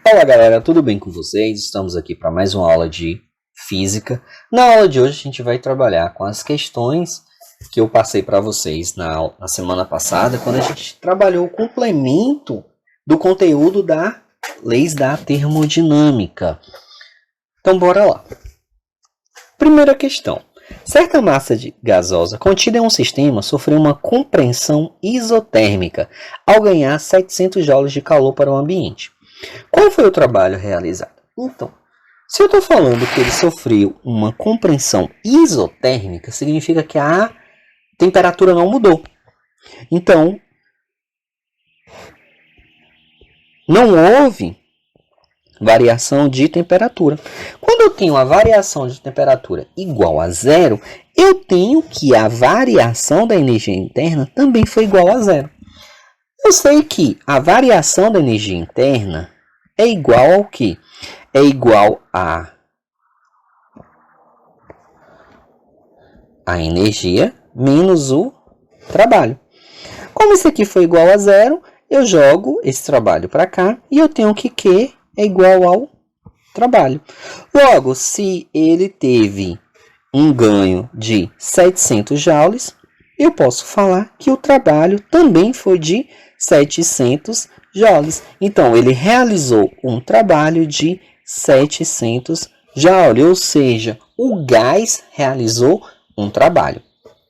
Olá galera, tudo bem com vocês? Estamos aqui para mais uma aula de física. Na aula de hoje a gente vai trabalhar com as questões que eu passei para vocês na semana passada, quando a gente trabalhou o complemento do conteúdo da leis da termodinâmica. Então bora lá. Primeira questão. Certa massa gasosa contida em um sistema sofreu uma compressão isotérmica ao ganhar 700 joules de calor para o ambiente. Qual foi o trabalho realizado? Então, se eu estou falando que ele sofreu uma compressão isotérmica, significa que a temperatura não mudou. Então, não houve variação de temperatura. Quando eu tenho a variação de temperatura igual a zero, eu tenho que a variação da energia interna também foi igual a zero. Eu sei que a variação da energia interna é igual ao quê? É igual a energia menos o trabalho. Como isso aqui foi igual a zero, eu jogo esse trabalho para cá e eu tenho que Q é igual ao trabalho. Logo, se ele teve um ganho de 700 joules, eu posso falar que o trabalho também foi de 700 joules. Então, ele realizou um trabalho de 700 joules, ou seja, o gás realizou um trabalho.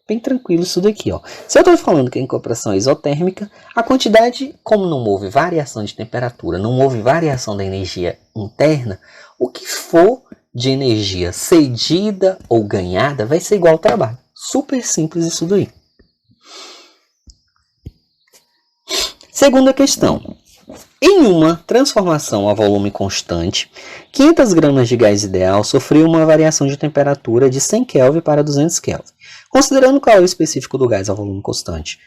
Bem tranquilo isso daqui, ó. Se eu estou falando que é em compressão isotérmica, a quantidade, como não houve variação de temperatura, não houve variação da energia interna, o que for de energia cedida ou ganhada vai ser igual ao trabalho. Super simples isso daí. Segunda questão. Em uma transformação a volume constante, 500 gramas de gás ideal sofreu uma variação de temperatura de 100 Kelvin para 200 Kelvin. Considerando o calor específico do gás a volume constante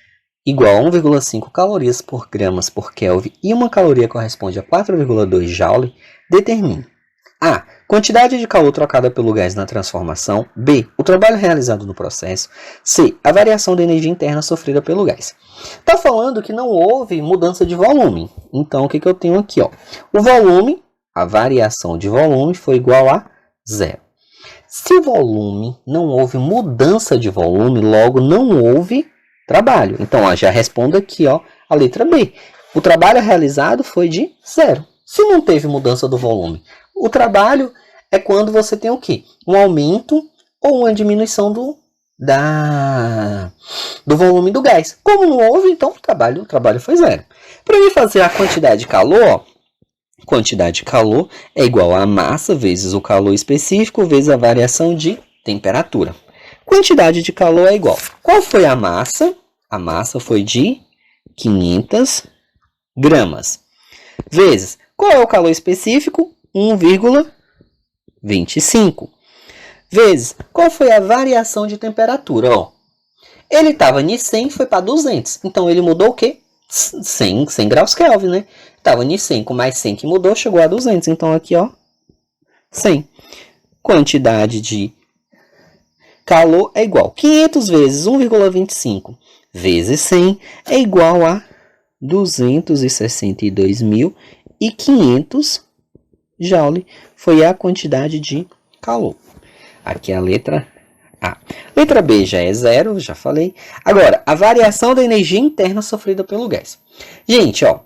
igual a 1,5 calorias por gramas por Kelvin e uma caloria corresponde a 4,2 joule, determine a. Quantidade de calor trocada pelo gás na transformação. B. O trabalho realizado no processo. C. A variação da energia interna sofrida pelo gás. Está falando que não houve mudança de volume. Então, o que eu tenho aqui? Ó? O volume, a variação de volume foi igual a zero. Se o volume não houve mudança de volume, logo não houve trabalho. Então, ó, já respondo aqui, ó, a letra B. O trabalho realizado foi de zero. Se não teve mudança do volume, o trabalho é quando você tem o quê? Um aumento ou uma diminuição do volume do gás. Como não houve, então o trabalho foi zero. Para mim fazer a quantidade de calor, ó, quantidade de calor é igual a massa vezes o calor específico vezes a variação de temperatura. Quantidade de calor é igual. Qual foi a massa? A massa foi de 500 gramas. Vezes, qual é o calor específico? 1,25. Vezes, qual foi a variação de temperatura? Ó, ele estava em 100 foi para 200. Então, ele mudou o quê? 100 graus Kelvin, né? Estava em 100, com mais 100 que mudou, chegou a 200. Então, aqui, ó, 100. Quantidade de calor é igual. 500 vezes 1,25 vezes 100 é igual a 262.500 joule. Foi a quantidade de calor. Aqui é a letra A. Letra B já é zero, já falei. Agora, a variação da energia interna sofrida pelo gás. Gente, ó,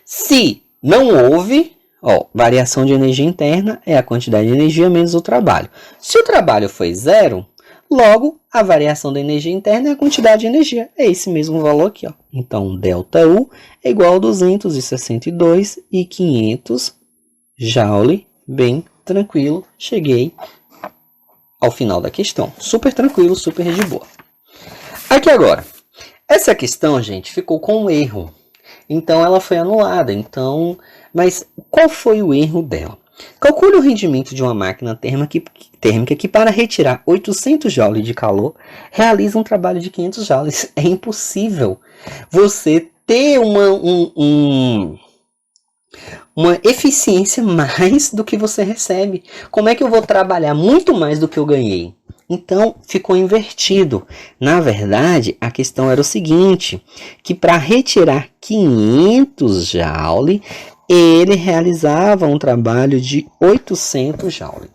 se não houve, ó, variação de energia interna é a quantidade de energia menos o trabalho. Se o trabalho foi zero, logo a variação da energia interna é a quantidade de energia. É esse mesmo valor aqui, ó. Então, ΔU é igual a 262.500 joule. Bem tranquilo, cheguei ao final da questão. Super tranquilo, super de boa. Aqui agora, essa questão, gente, ficou com um erro. Então, ela foi anulada. Então, mas qual foi o erro dela? Calcule o rendimento de uma máquina térmica que para retirar 800 joules de calor, realiza um trabalho de 500 joules. É impossível você ter uma eficiência mais do que você recebe. Como é que eu vou trabalhar muito mais do que eu ganhei? Então, ficou invertido. Na verdade, a questão era o seguinte, que para retirar 500 joule, ele realizava um trabalho de 800 joules.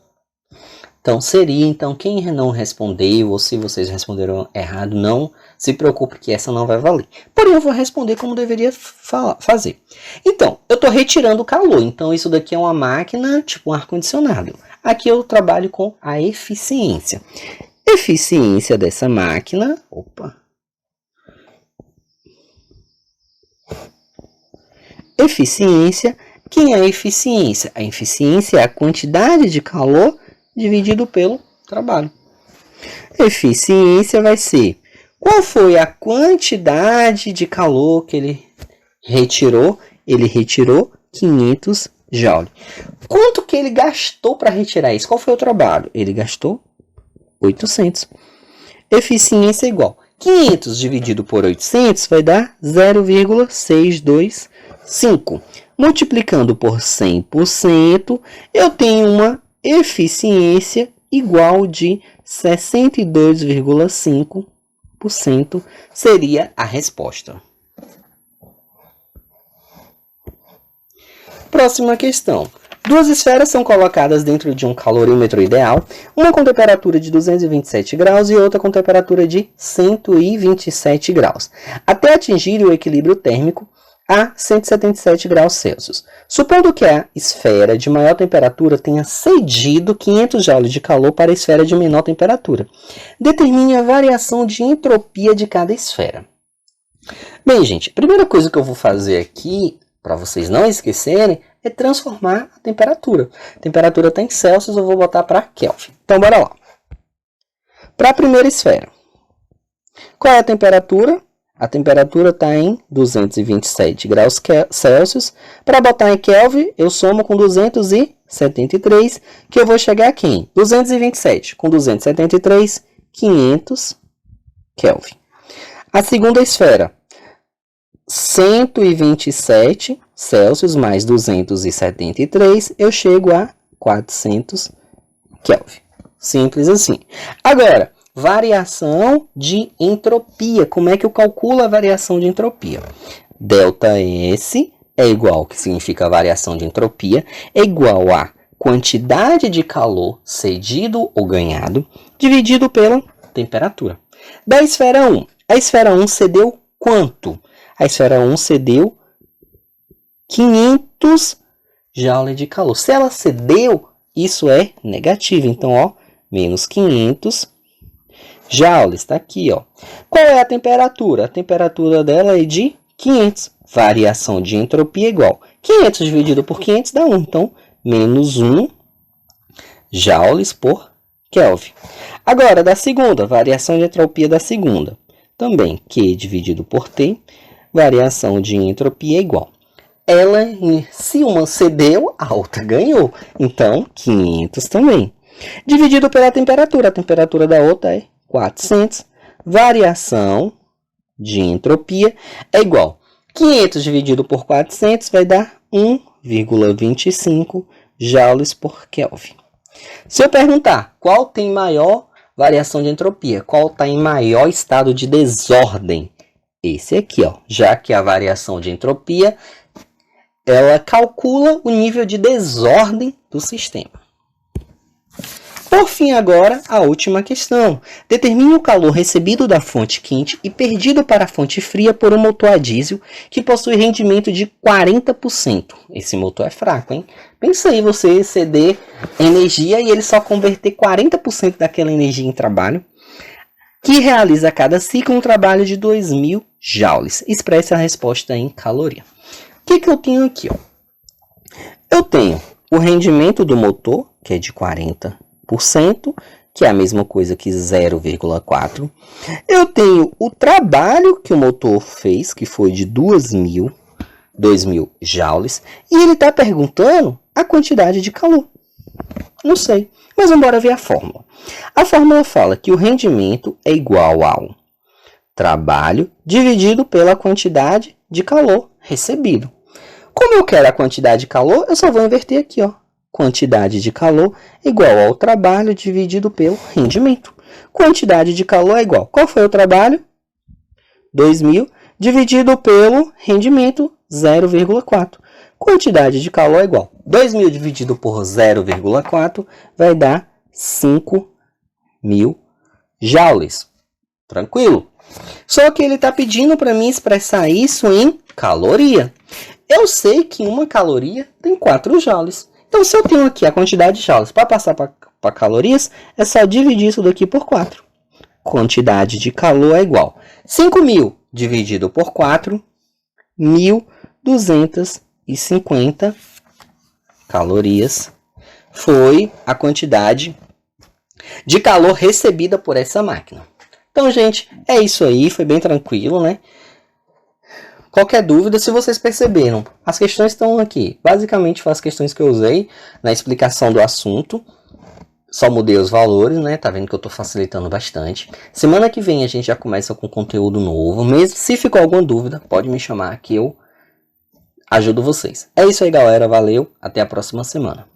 Então, seria, quem não respondeu, ou se vocês responderam errado, não se preocupe que essa não vai valer. Porém, eu vou responder como deveria fazer. Então, eu estou retirando o calor. Então, isso daqui é uma máquina, tipo um ar-condicionado. Aqui eu trabalho com a eficiência. Eficiência dessa máquina... Eficiência. Quem é a eficiência? A eficiência é a quantidade de calor dividido pelo trabalho. Eficiência vai ser qual foi a quantidade de calor que ele retirou? Ele retirou 500 joules. Quanto que ele gastou para retirar isso? Qual foi o trabalho? Ele gastou 800. Eficiência é igual 500 dividido por 800 vai dar 0,625. Multiplicando por 100%, eu tenho uma eficiência igual de 62,5% seria a resposta. Próxima questão. Duas esferas são colocadas dentro de um calorímetro ideal, uma com temperatura de 227 graus e outra com temperatura de 127 graus, até atingir o equilíbrio térmico a 177 graus Celsius. Supondo que a esfera de maior temperatura tenha cedido 500 joules de calor para a esfera de menor temperatura. Determine a variação de entropia de cada esfera. Bem, gente, a primeira coisa que eu vou fazer aqui, para vocês não esquecerem, é transformar a temperatura. A temperatura está em Celsius, eu vou botar para Kelvin. Então, bora lá. Para a primeira esfera. Qual é a temperatura? A temperatura está em 227 graus Celsius. Para botar em Kelvin, eu somo com 273, que eu vou chegar aqui em 227 com 273, 500 Kelvin. A segunda esfera, 127 Celsius mais 273, eu chego a 400 Kelvin. Simples assim. Agora, variação de entropia. Como é que eu calculo a variação de entropia? ΔS é igual, que significa variação de entropia, é igual a quantidade de calor cedido ou ganhado, dividido pela temperatura. Da esfera 1. A esfera 1 cedeu quanto? A esfera 1 cedeu 500 joules de calor. Se ela cedeu, isso é negativo. Então, ó, menos 500 joules, está aqui, ó. Qual é a temperatura? A temperatura dela é de 500. Variação de entropia igual. 500 dividido por 500 dá 1. Então, menos 1 joules por Kelvin. Agora, da segunda, variação de entropia da segunda. Também Q dividido por T, variação de entropia igual. Ela, se uma cedeu, a outra ganhou. Então, 500 também. Dividido pela temperatura. A temperatura da outra é 400. Variação de entropia é igual. 500 dividido por 400 vai dar 1,25 joules por Kelvin. Se eu perguntar qual tem maior variação de entropia, qual está em maior estado de desordem? Esse aqui, ó. Já que a variação de entropia, ela calcula o nível de desordem do sistema. Por fim, agora, a última questão. Determine o calor recebido da fonte quente e perdido para a fonte fria por um motor a diesel que possui rendimento de 40%. Esse motor é fraco, hein? Pensa aí você ceder energia e ele só converter 40% daquela energia em trabalho, que realiza a cada ciclo um trabalho de 2.000 joules. Expresse a resposta em caloria. O que eu tenho aqui? Ó? Eu tenho o rendimento do motor, que é de 40%, que é a mesma coisa que 0,4. Eu tenho o trabalho que o motor fez, que foi de 2.000 joules. E ele está perguntando a quantidade de calor. Não sei, mas vamos embora ver a fórmula. A fórmula fala que o rendimento é igual ao trabalho dividido pela quantidade de calor recebido. Como eu quero a quantidade de calor, eu só vou inverter aqui, ó. Quantidade de calor igual ao trabalho dividido pelo rendimento. Quantidade de calor é igual. Qual foi o trabalho? 2.000 dividido pelo rendimento, 0,4. quantidade de calor é igual. 2.000 dividido por 0,4 vai dar 5.000 joules. Tranquilo? Só que ele está pedindo para mim expressar isso em caloria. Eu sei que uma caloria tem 4 joules. Então, se eu tenho aqui a quantidade de joules para passar para calorias, é só dividir isso daqui por 4. Quantidade de calor é igual. 5.000 dividido por 4, 1.250 calorias foi a quantidade de calor recebida por essa máquina. Então, gente, é isso aí. Foi bem tranquilo, né? Qualquer dúvida, se vocês perceberam, as questões estão aqui. Basicamente, foram as questões que eu usei na explicação do assunto. Só mudei os valores, né? Tá vendo que eu tô facilitando bastante. Semana que vem a gente já começa com conteúdo novo. Mesmo se ficou alguma dúvida, pode me chamar que eu ajudo vocês. É isso aí, galera. Valeu. Até a próxima semana.